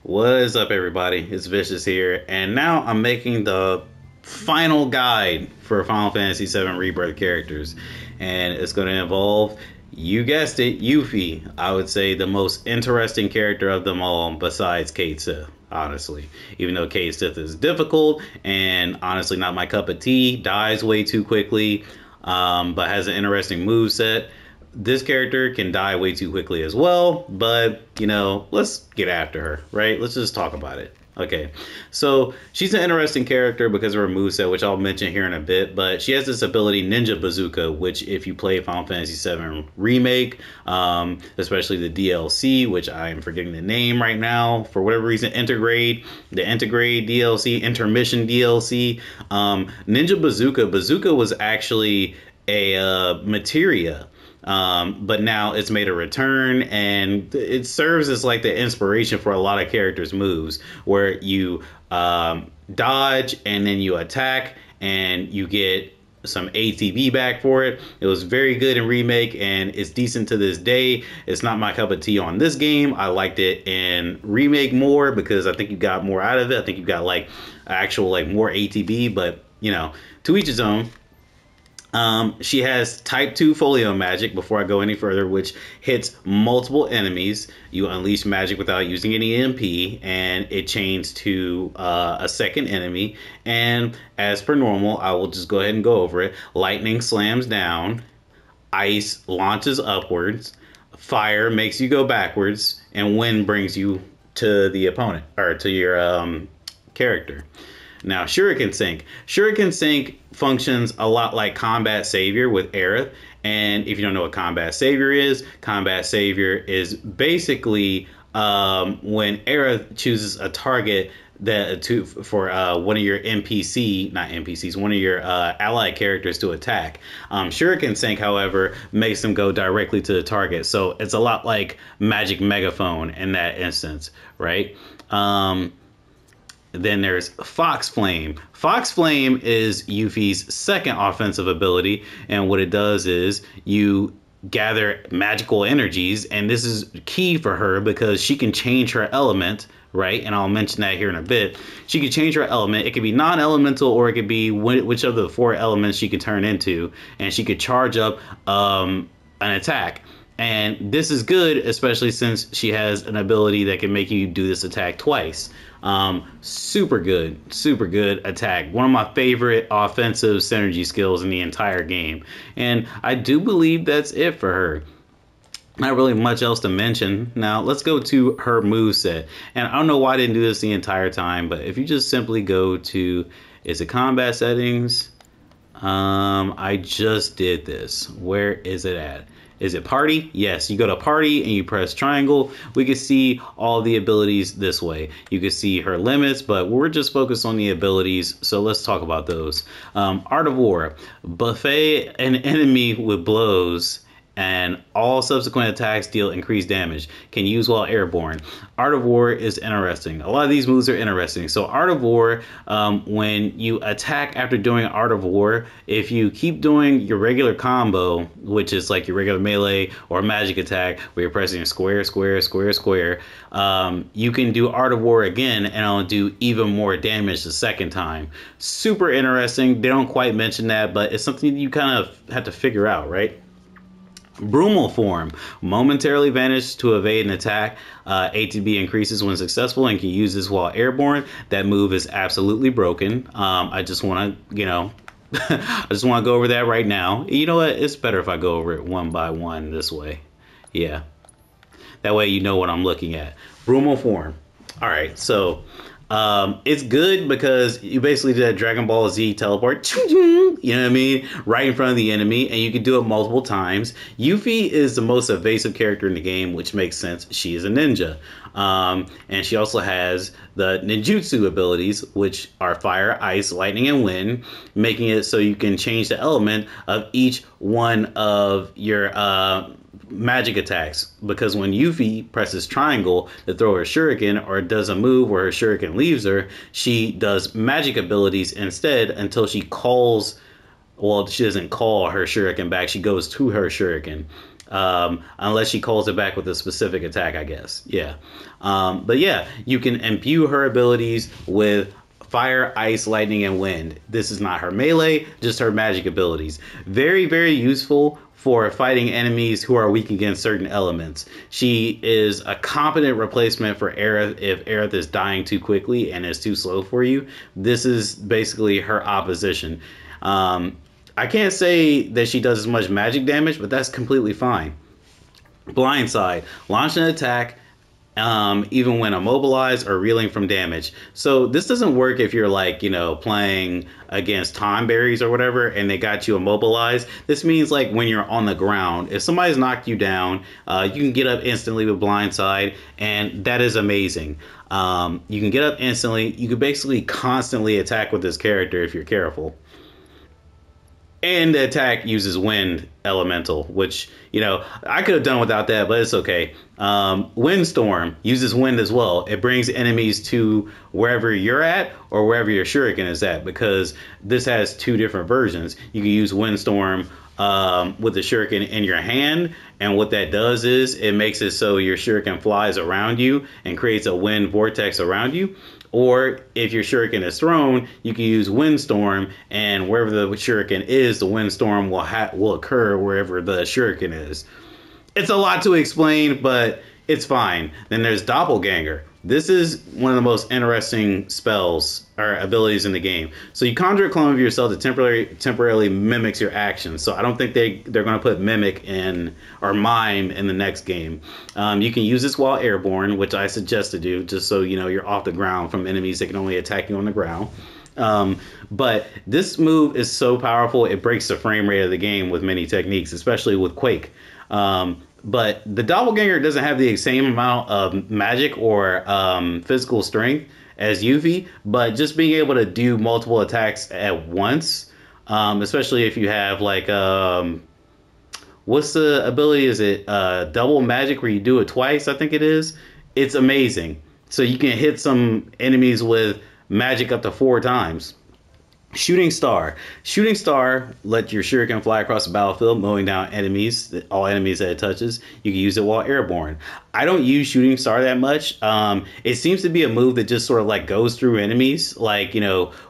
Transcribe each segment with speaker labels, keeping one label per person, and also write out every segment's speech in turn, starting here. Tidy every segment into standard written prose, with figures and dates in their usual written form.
Speaker 1: What is up, everybody? It's Vicious here, and now I'm making the final guide for Final Fantasy VII Rebirth characters, and it's going to involve, you guessed it, Yuffie. I would say the most interesting character of them all, besides Cait Sith. Honestly, even though Cait Sith is difficult and honestly not my cup of tea, dies way too quickly, but has an interesting move set. This character can die way too quickly as well, but let's get after her, right? Let's just talk about it. Okay, so she's an interesting character because of her moveset, which I'll mention here in a bit, but she has this ability Ninja Bazooka, which if you play Final Fantasy VII Remake, especially the DLC, which I'm forgetting the name right now, for whatever reason, the Integrate DLC, Intermission DLC, Ninja Bazooka was actually a materia. But now it's made a return, and it serves as like the inspiration for a lot of characters' moves, where you dodge and then you attack and you get some ATB back for it. It was very good in Remake, and it's decent to this day. It's not my cup of tea on this game. I liked it in Remake more because I think you got more out of it. I think you got like actual like more ATB, but to each his own. She has type 2 folio magic, before I go any further, which hits multiple enemies. You unleash magic without using any MP, and it chains to a second enemy. And as per normal, I will just go ahead and go over it. Lightning slams down, ice launches upwards, fire makes you go backwards, and wind brings you to the opponent, or to your character. Now, Shuriken Sync. Shuriken Sync functions a lot like Combat Savior with Aerith. And if you don't know what Combat Savior is basically when Aerith chooses a target for one of your one of your allied characters to attack. Shuriken Sync, however, makes them go directly to the target. So it's a lot like Magic Megaphone in that instance, right? Then there's Fox Flame. Fox Flame is Yuffie's second offensive ability, and what it does is you gather magical energies, and this is key for her because she can change her element, right? And I'll mention that here in a bit. She can change her element. It could be non-elemental, or it could be which of the four elements she can turn into, and she could charge up an attack. And this is good, especially since she has an ability that can make you do this attack twice. Super good attack. One of my favorite offensive synergy skills in the entire game. And I do believe that's it for her. Not really much else to mention. Now, let's go to her moveset. And I don't know why I didn't do this the entire time, but if you just simply go to, is it combat settings? I just did this. Where is it at? Is it party? Yes, you go to party and you press triangle. We can see all the abilities this way. You can see her limits, but we're just focused on the abilities, so let's talk about those. Art of War. Buffet an enemy with blows, and all subsequent attacks deal increased damage. Can use while airborne. Art of War is interesting. A lot of these moves are interesting. So Art of War, when you attack after doing Art of War, if you keep doing your regular combo, which is like your regular melee or magic attack, where you're pressing square, square, square, square, you can do Art of War again, and it'll do even more damage the second time. Super interesting. They don't quite mention that, but it's something you kind of have to figure out, right? Brumal form. Momentarily vanish to evade an attack. ATB increases when successful and can use this while airborne. That move is absolutely broken. I just want to, I just want to go over that right now. You know what? It's better if I go over it one by one this way. Yeah. That way you know what I'm looking at. Brumal form. All right, so it's good because you basically do that Dragon Ball Z teleport, you know what I mean, right in front of the enemy, and you can do it multiple times. Yuffie is the most evasive character in the game, which makes sense. She is a ninja, and she also has the ninjutsu abilities, which are fire, ice, lightning, and wind, making it so you can change the element of each one of your magic attacks, because when Yuffie presses triangle to throw her shuriken or does a move where her shuriken leaves her, she does magic abilities instead until she calls, well, she doesn't call her shuriken back, she goes to her shuriken. unless she calls it back with a specific attack, I guess. Yeah. But yeah, you can imbue her abilities with fire, ice, lightning, and wind. This is not her melee, just her magic abilities. Very, very useful for fighting enemies who are weak against certain elements. She is a competent replacement for Aerith if Aerith is dying too quickly and is too slow for you. This is basically her opposition. I can't say that she does as much magic damage, but that's completely fine. Blindside. Launch an attack even when immobilized or reeling from damage. So this doesn't work if you're like, playing against time berries or whatever and they got you immobilized. This means like when you're on the ground, if somebody's knocked you down, you can get up instantly with blindside, and that is amazing. You can get up instantly. You can basically constantly attack with this character if you're careful. And the attack uses wind elemental, which, I could have done without that, but it's okay. Windstorm uses wind as well. It brings enemies to wherever you're at or wherever your shuriken is at, because this has two different versions. You can use Windstorm with the shuriken in your hand, and what that does is it makes it so your shuriken flies around you and creates a wind vortex around you. Or if your shuriken is thrown, you can use Windstorm, and wherever the shuriken is, the windstorm will occur wherever the shuriken is. It's a lot to explain, but it's fine. Then there's Doppelganger. This is one of the most interesting spells or abilities in the game. So you conjure a clone of yourself that temporarily mimics your actions. So I don't think they're going to put mimic in or mime in the next game. You can use this while airborne, which I suggest to do, just so you're off the ground from enemies that can only attack you on the ground. But this move is so powerful, it breaks the frame rate of the game with many techniques, especially with Quake. But the Doppelganger doesn't have the same amount of magic or physical strength as Yuffie, but just being able to do multiple attacks at once, especially if you have like, what's the ability? Is it double magic where you do it twice? I think it is. It's amazing. So you can hit some enemies with magic up to 4 times. Shooting Star. Shooting Star let your shuriken fly across the battlefield, mowing down enemies, all enemies that it touches. You can use it while airborne. I don't use Shooting Star that much. It seems to be a move that just sort of like goes through enemies, like,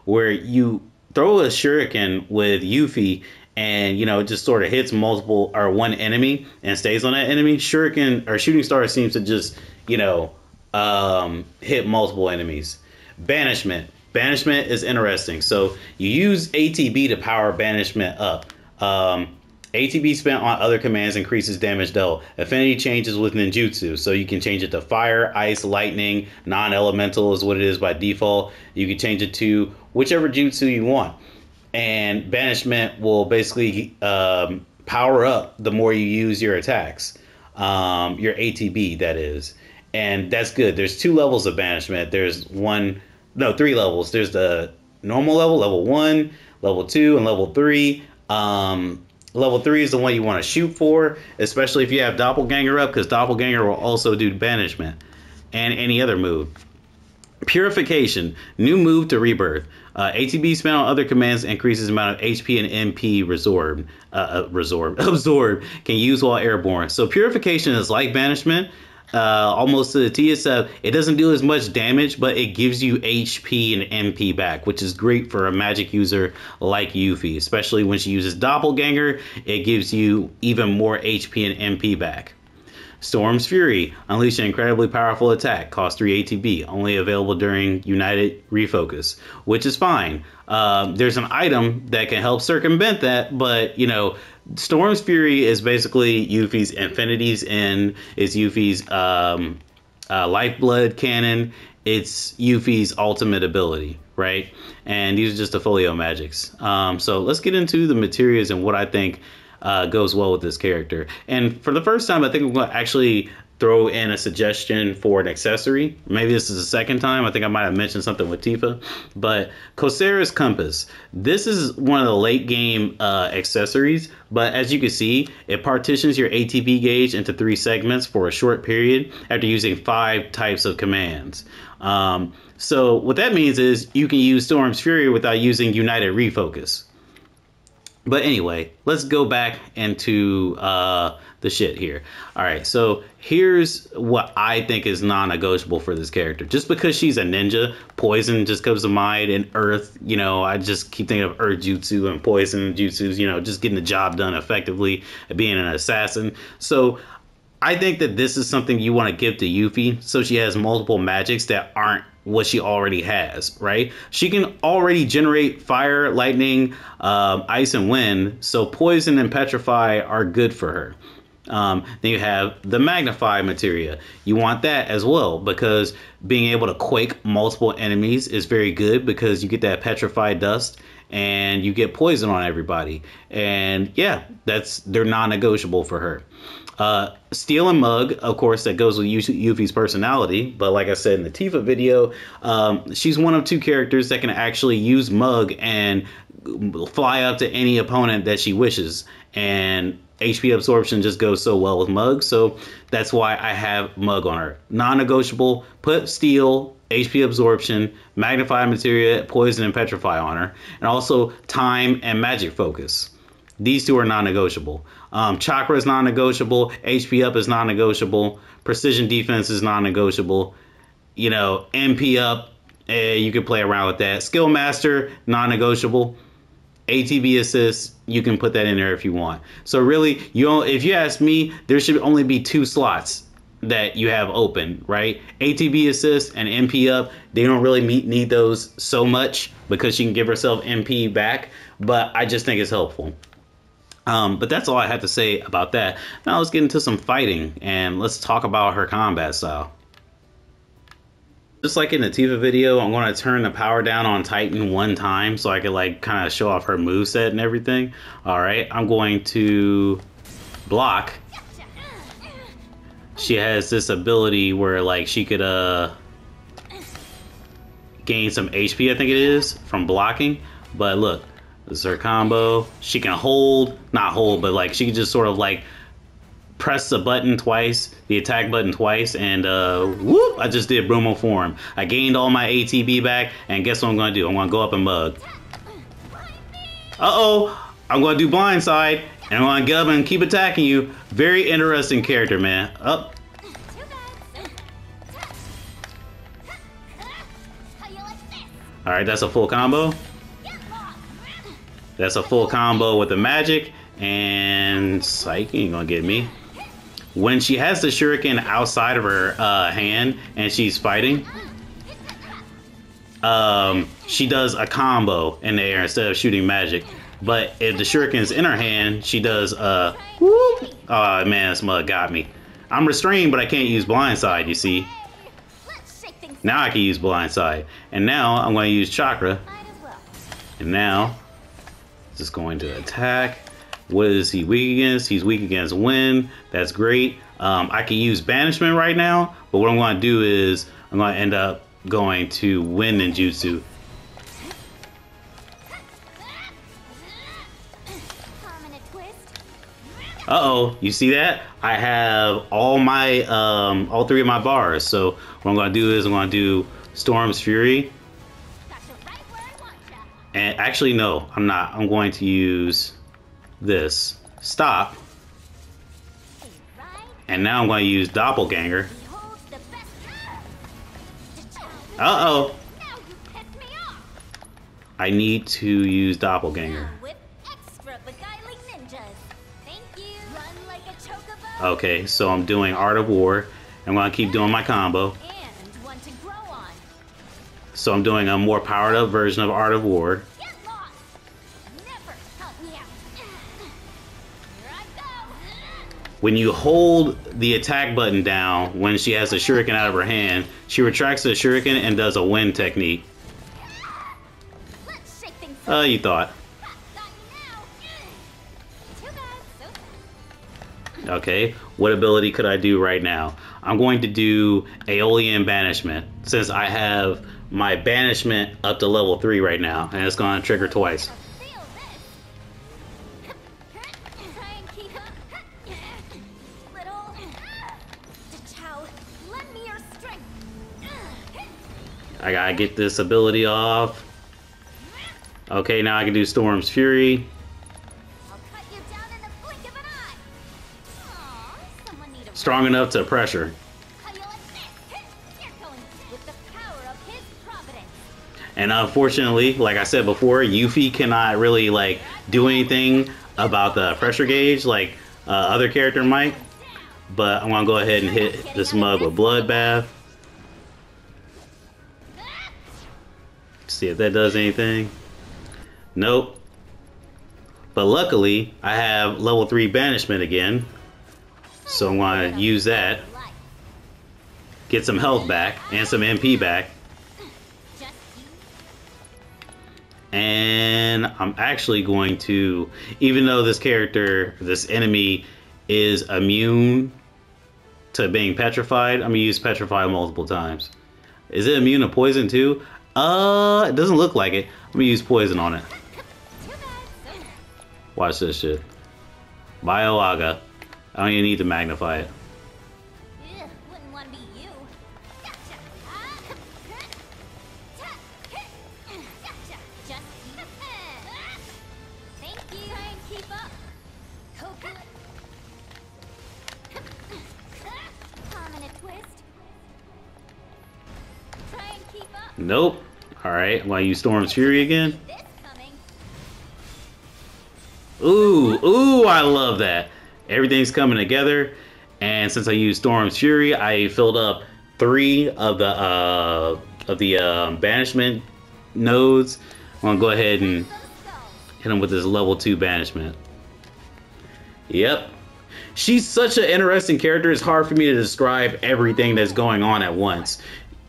Speaker 1: where you throw a shuriken with Yuffie and, it just sort of hits multiple or one enemy and stays on that enemy. Shuriken or Shooting Star seems to just, hit multiple enemies. Banishment. Banishment is interesting. So you use ATB to power banishment up. ATB spent on other commands increases damage dealt. Affinity changes with ninjutsu. So you can change it to fire, ice, lightning, non-elemental is what it is by default. You can change it to whichever jutsu you want. And banishment will basically power up the more you use your attacks. Your ATB, that is. And that's good. There's 2 levels of banishment. There's 3 levels. There's the normal level, level 1, level 2, and level 3. Level 3 is the one you want to shoot for, especially if you have Doppelganger up, because Doppelganger will also do banishment and any other move. Purification, new move to Rebirth. ATB spent on other commands increases the amount of HP and MP absorb can use while airborne. So Purification is like banishment. Almost to the TSF, it doesn't do as much damage, but it gives you HP and MP back, which is great for a magic user like Yuffie, especially when she uses Doppelganger. It gives you even more HP and MP back. Storm's Fury, unleash an incredibly powerful attack, cost 3 ATB, only available during United Refocus, which is fine. There's an item that can help circumvent that, but Storm's Fury is basically Yuffie's Infinity's End. It's Yuffie's Lifeblood cannon. It's Yuffie's ultimate ability, right? And these are just the folio magics. So let's get into the materials and what I think goes well with this character. And for the first time, I think I'm going to actually throw in a suggestion for an accessory. Maybe this is the second time. I think I might have mentioned something with Tifa. But Coursera's Compass. This is one of the late game accessories. But as you can see, it partitions your ATB gauge into 3 segments for a short period after using 5 types of commands. So what that means is you can use Storm's Fury without using United Refocus. But anyway, let's go back into the shit here. All right, so here's what I think is non-negotiable for this character. Just because she's a ninja, poison just comes to mind, and earth, you know, I just keep thinking of earth jutsu and poison jutsus, you know, just getting the job done effectively, being an assassin. So I think that this is something you want to give to Yuffie, so she has multiple magics that aren't what she already has, right? She can already generate fire, lightning, ice, and wind, so poison and petrify are good for her. Then you have the magnify materia. You want that as well, because being able to quake multiple enemies is very good, because you get that petrified dust and you get poison on everybody. And yeah, they're non-negotiable for her. Steel and Mug, of course, that goes with Yuffie's personality. But like I said in the Tifa video, she's one of two characters that can actually use Mug and fly up to any opponent that she wishes. And HP absorption just goes so well with Mug. So that's why I have Mug on her. Non-negotiable, put Steel, HP absorption, magnify materia, poison, and petrify on her. And also time and magic focus. These two are non-negotiable. Chakra is non-negotiable. HP up is non-negotiable. Precision defense is non-negotiable. You know, MP up, you can play around with that. Skill master, non-negotiable. ATB assist, you can put that in there if you want. So really, if you ask me, there should only be 2 slots that you have open, right? ATB assist and MP up, they don't really need those so much, because she can give herself MP back, but I just think it's helpful. But that's all I had to say about that. Now let's get into some fighting, and let's talk about her combat style. Just like in the Tifa video, I'm going to turn the power down on Titan 1 time so I can like kind of show off her moveset and everything. All right, I'm going to block. She has this ability where like she could gain some HP, I think it is, from blocking. But look, this is her combo. She can not hold, but like she can just sort of like press the button twice, the attack button twice, and whoop, I just did Brumo form. I gained all my ATB back, and guess what I'm going to do? I'm going to go up and Mug. Uh-oh, I'm going to do Blindside, and I'm going to get up and keep attacking you. Very interesting character, man. Up. All right, that's a full combo. That's a full combo with the magic, and Psyche ain't gonna get me. When she has the shuriken outside of her hand and she's fighting, she does a combo in the air instead of shooting magic. But if the shuriken is in her hand, she does whoop. Oh man, this Mug got me. I'm restrained, but I can't use Blindside, you see. Now I can use Blindside. And now I'm going to use Chakra. And now, just going to attack. What is he weak against? He's weak against wind. That's great. I can use banishment right now, but what I'm going to do is I'm going to end up going to wind ninjutsu. Uh-oh, you see that? I have all 3 of my bars. So what I'm going to do is I'm going to do Storm's Fury. And actually, no, I'm not. I'm going to use this. Stop. And now I'm going to use Doppelganger. Uh-oh. I need to use Doppelganger. Okay, so I'm doing Art of War. I'm going to keep doing my combo. So I'm doing a more powered up version of Art of War. When you hold the attack button down when she has a shuriken out of her hand, she retracts the shuriken and does a wind technique. You thought. Okay, what ability could I do right now? I'm going to do Aeolian Banishment, since I have my banishment up to level 3 right now, and it's going to trigger twice. I gotta get this ability off. Okay, now I can do Storm's Fury. strong enough to pressure. And unfortunately, like I said before, Yuffie cannot really like do anything about the pressure gauge like other character might. But I'm gonna go ahead and hit this mug with Bloodbath. See if that does anything. Nope. But luckily, I have level 3 banishment again. So I'm gonna use that. Get some health back and some MP back. And I'm actually going to, even though this character, this enemy is immune to being petrified, I'm gonna use petrify multiple times. Is it immune to poison too? It doesn't look like it. I'm gonna use poison on it. Watch this shit. Bioaga. I don't even need to magnify it.
Speaker 2: Wouldn't want to be you. Gotcha. Gotcha. Just thank you. Try and keep up. Prominent twist. Try and keep up.
Speaker 1: Nope. Alright, I'm gonna use Storm's Fury again. Ooh, I love that. Everything's coming together. And since I used Storm's Fury, I filled up 3 of the banishment nodes. I'm gonna go ahead and hit him with this level 2 banishment. Yep. She's such an interesting character. It's hard for me to describe everything that's going on at once.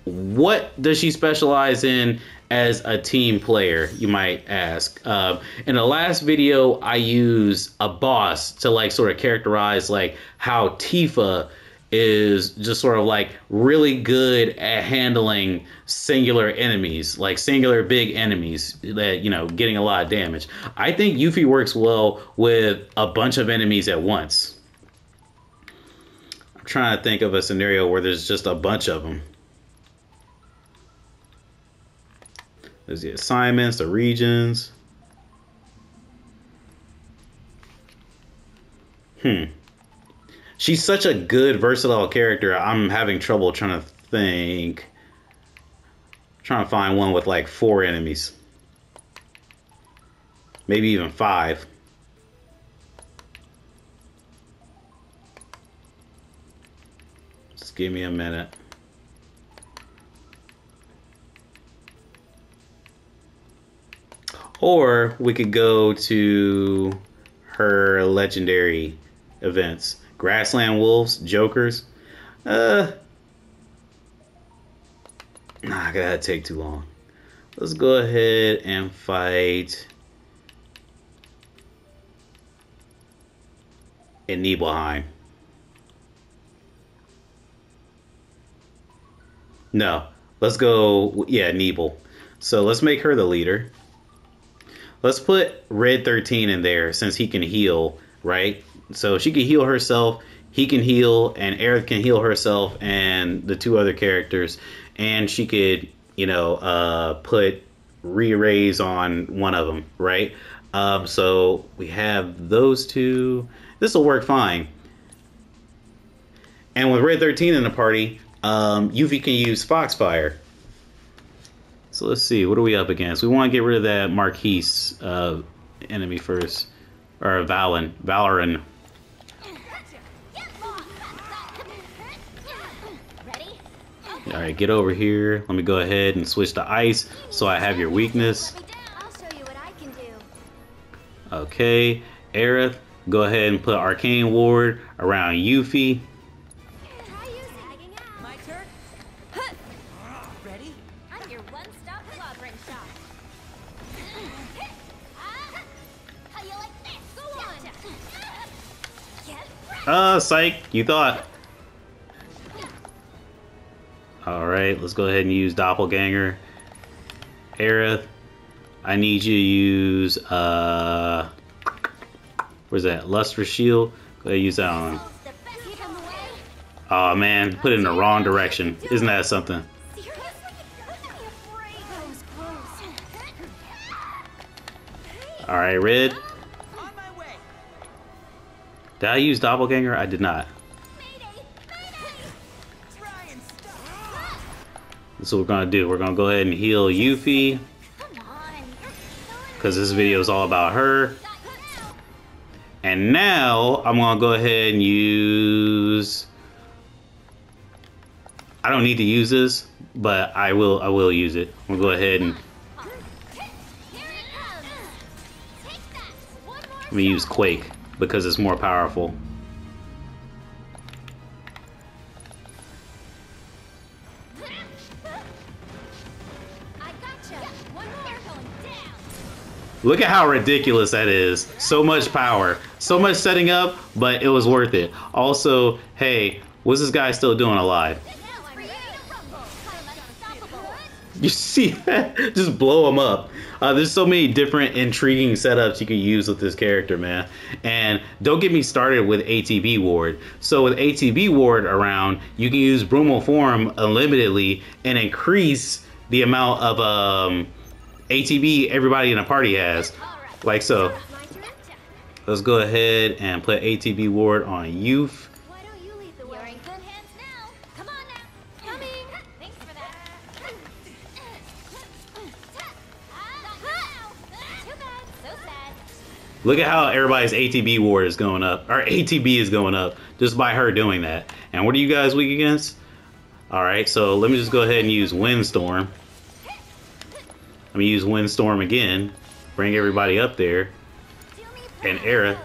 Speaker 1: What does she specialize in as a team player, you might ask? In the last video, I used a boss to like sort of characterize like how Tifa is just sort of like really good at handling singular enemies, like singular big enemies that, you know, getting a lot of damage. I think Yuffie works well with a bunch of enemies at once. I'm trying to think of a scenario where there's just a bunch of them. There's the assignments, the regions. She's such a good, versatile character. I'm having trouble trying to think. Trying to find one with like 4 enemies. Maybe even 5. Just give me a minute. Or we could go to her legendary events. Grassland Wolves, Jokers. Nah, that'd take too long. Let's go ahead and fight in Nibelheim. No, let's go, yeah, Nibel. So let's make her the leader. Let's put Red 13 in there since he can heal, right? So she can heal herself, he can heal, and Aerith can heal herself and the 2 other characters. And she could, you know, put re-raise on one of them, right? So we have those 2. This will work fine. And with Red 13 in the party, Yuffie can use Foxfire. So let's see, what are we up against? We want to get rid of that Marquise enemy first. Or Valoran. Alright, get over here. Let me go ahead and switch to ice so I have your weakness. Okay, Aerith, go ahead and put Arcane Ward around Yuffie. Psych, you thought. Alright, let's go ahead and use Doppelganger. Aerith, I need you to use, where's that? Lustrous Shield. Go ahead and use that on. Oh man, put it in the wrong direction. Isn't that something? Alright, Red. Did I use Doppelganger? I did not. That's what we're gonna do. We're gonna go ahead and heal Yuffie
Speaker 2: Come on.
Speaker 1: because this video is all about her. And now I'm gonna go ahead and use. I don't need to use this, but I will. I will use it. I'm gonna go ahead and let me use Quake because it's more powerful. Look at how ridiculous that is. So much power. So much setting up, but it was worth it. Also, hey, what's this guy still doing alive? You see that? Just blow him up. There's so many different intriguing setups you can use with this character, man. And don't get me started with ATB Ward. So with ATB Ward around, you can use Brumal Form unlimitedly and increase the amount of ATB everybody in a party has. Like so. Let's go ahead and put ATB Ward on Youth.
Speaker 2: Why don't you lead the way? You're in good hands now. Come on now. Coming. Thanks for that. Too bad. So sad.
Speaker 1: Look at how everybody's ATB Ward is going up. Or ATB is going up just by her doing that. And what are you guys weak against? Alright, so let me just go ahead and use Windstorm. Let me use Windstorm again. Bring everybody up there. And Era.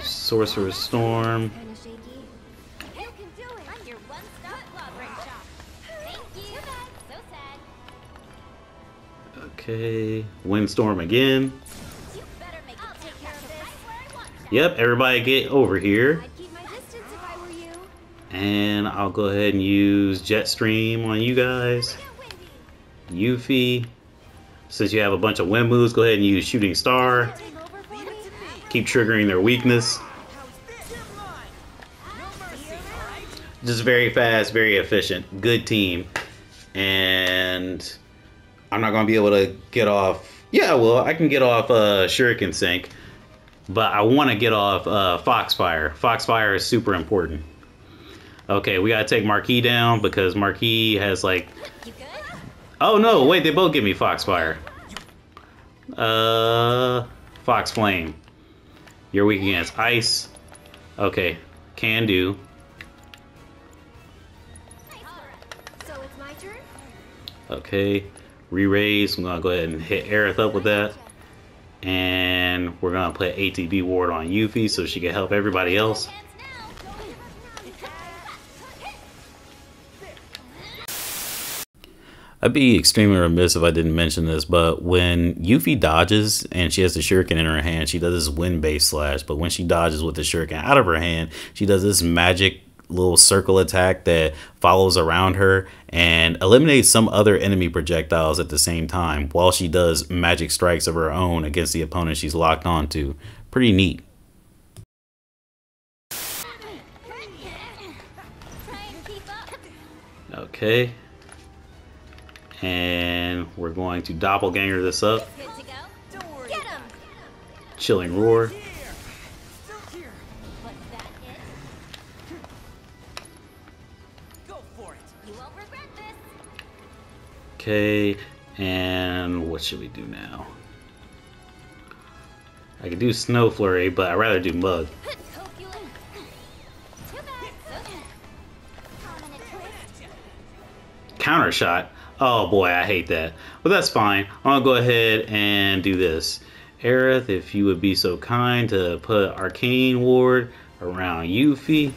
Speaker 1: Sorcerer's Storm.
Speaker 2: You can do it. I'm your one-stop clobbering shop. Thank you. So sad.
Speaker 1: Okay. Windstorm again.
Speaker 2: You better make it take care of this. Right where I want you.
Speaker 1: Yep, everybody get over here.
Speaker 2: I'd keep my distance if I were you.
Speaker 1: And I'll go ahead and use Jetstream on you guys. Yuffie. Since you have a bunch of wind moves, go ahead and use Shooting Star.
Speaker 2: Take over for me.
Speaker 1: Keep triggering their weakness. Just very fast, very efficient. Good team. And I'm not going to be able to get off... Yeah, well, I can get off Shuriken Sync. But I want to get off Foxfire. Foxfire is super important. Okay, we got to take Marquis down because Marquis has like...
Speaker 2: You good?
Speaker 1: Oh no, wait, they both give me Foxfire. Fox Flame. You're weak against ice. Okay, can do.
Speaker 2: So it's my turn?
Speaker 1: Okay, re-raise. I'm gonna go ahead and hit Aerith up with that. And we're gonna put ATB Ward on Yuffie so she can help everybody else. I'd be extremely remiss if I didn't mention this, but when Yuffie dodges and she has the shuriken in her hand, she does this wind-based slash. But when she dodges with the shuriken out of her hand, she does this magic little circle attack that follows around her and eliminates some other enemy projectiles at the same time while she does magic strikes of her own against the opponent she's locked onto. Pretty neat. Okay. And we're going to doppelganger this up.
Speaker 2: Good to go. Don't worry. Get him.
Speaker 1: Chilling Roar.
Speaker 2: Was that it?
Speaker 3: Go for it.
Speaker 2: You won't regret this.
Speaker 1: Okay, and what should we do now? I could do Snow Flurry, but I'd rather do Mug.
Speaker 2: Too bad. So sad. Prominent twist.
Speaker 1: Counter shot. Oh boy, I hate that. But that's fine. I'm gonna go ahead and do this. Aerith, if you would be so kind to put Arcane Ward around Yuffie.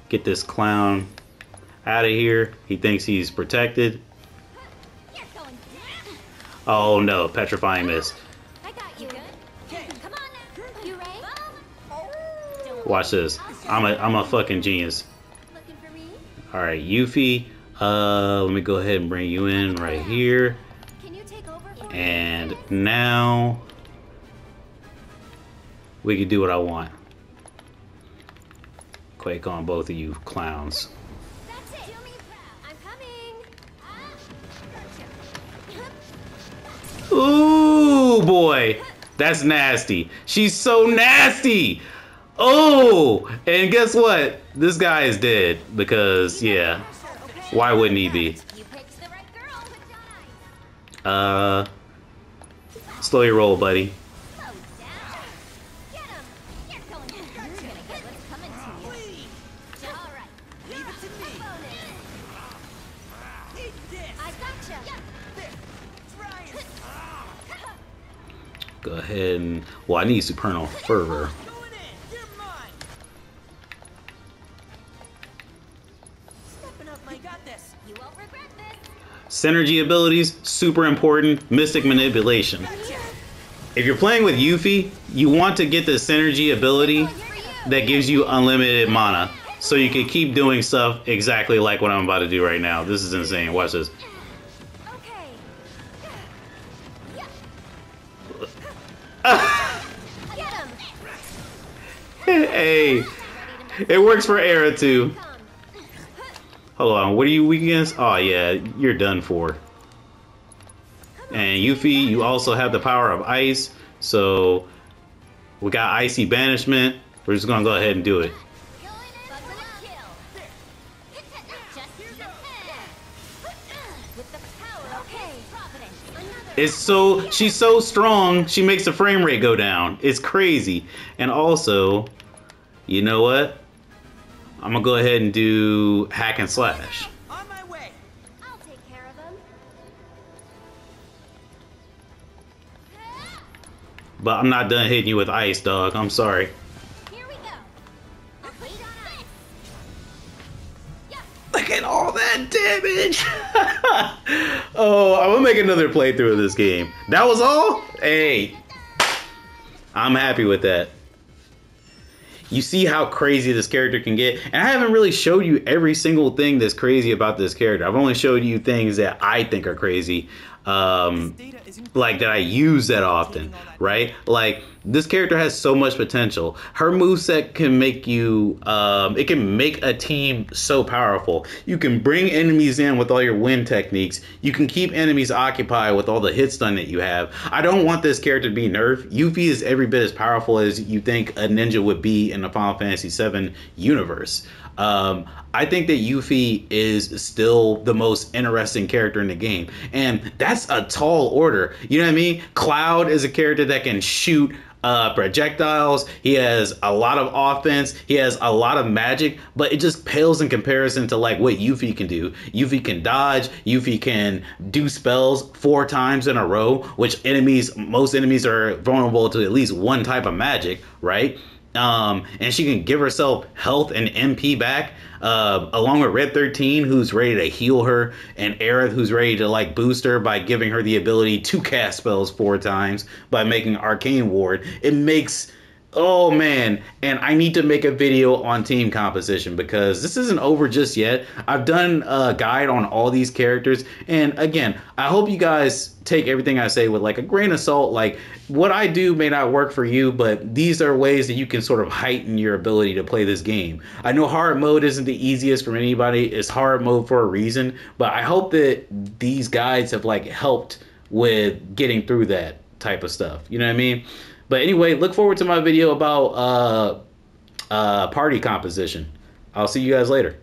Speaker 1: Get this clown out of here. He thinks he's protected.
Speaker 2: You're going down.
Speaker 1: Oh no, Petrifying Mist.
Speaker 2: I got you. Good. Come on now. You ready? Don't
Speaker 1: Watch this. I'm a fucking genius.
Speaker 2: looking for me?
Speaker 1: Alright, Yuffie. Let me go ahead and bring you in right here.
Speaker 2: Can you take over for me?
Speaker 1: And now we can do what I want. Quake on both of you clowns.
Speaker 2: That's it. Do me proud. I'm coming. Gotcha.
Speaker 1: Ooh boy, that's nasty. She's so nasty. Oh, and guess what? This guy is dead because, yeah, why wouldn't he be?
Speaker 2: You picked the right girl. Good job.
Speaker 1: Slow your roll, buddy.
Speaker 2: Slow down. Get him. You're going to start. You're gonna get what's coming to you.
Speaker 3: Please,
Speaker 2: All right.
Speaker 3: leave it to me.
Speaker 2: Bonus.
Speaker 3: Eat this.
Speaker 2: I gotcha.
Speaker 3: There. Try it.
Speaker 1: Go ahead and, well, I need Supernal Fervor.
Speaker 3: Going in. You're mine. Stepping up, you got this.
Speaker 2: You won't regret this.
Speaker 1: Synergy abilities, super important. Mystic Manipulation.
Speaker 3: Gotcha.
Speaker 1: If you're playing with Yuffie, you want to get the synergy ability that gives you unlimited mana. So you can keep doing stuff exactly like what I'm about to do right now. This is insane. Watch this.
Speaker 2: Okay. Get him.
Speaker 1: Hey, it works for Era too. Hold on, what are you weak against? Oh yeah, you're done for. And Yuffie, you also have the power of ice. So we got icy banishment. We're just gonna go ahead and do it. It's so, she's so strong, she makes the frame rate go down. It's crazy. And also, you know what? I'm gonna go ahead and do hack and slash.
Speaker 3: On my way.
Speaker 2: I'll take care of him.
Speaker 1: But I'm not done hitting you with ice, dog. I'm sorry.
Speaker 2: Here we go. I'll wait on ice. Yeah.
Speaker 1: Look at all that damage. Oh, I'm gonna make another playthrough of this game. That was all? Hey, I'm happy with that. You see how crazy this character can get? And I haven't really showed you every single thing that's crazy about this character. I've only showed you things that I think are crazy. Like that I use that often, right? Like this character has so much potential. Her moveset can make you, it can make a team so powerful. You can bring enemies in with all your wind techniques. You can keep enemies occupied with all the hit stun that you have. I don't want this character to be nerfed. Yuffie is every bit as powerful as you think a ninja would be in the Final Fantasy VII universe. I think that Yuffie is still the most interesting character in the game. And that's a tall order. You know what I mean? Cloud is a character that can shoot projectiles. He has a lot of offense. He has a lot of magic, but it just pales in comparison to like what Yuffie can do. Yuffie can dodge. Yuffie can do spells 4 times in a row, which most enemies are vulnerable to at least one type of magic, right? And she can give herself health and MP back, along with Red 13, who's ready to heal her, and Aerith, who's ready to like boost her by giving her the ability to cast spells 4 times by making Arcane Ward. It makes, oh man, and I need to make a video on team composition because this isn't over just yet. I've done a guide on all these characters, and again, I hope you guys take everything I say with like a grain of salt. Like what I do may not work for you, but these are ways that you can sort of heighten your ability to play this game. I know hard mode isn't the easiest for anybody. It's hard mode for a reason, but I hope that these guides have like helped with getting through that type of stuff. You know what I mean? But anyway, look forward to my video about party composition. I'll see you guys later.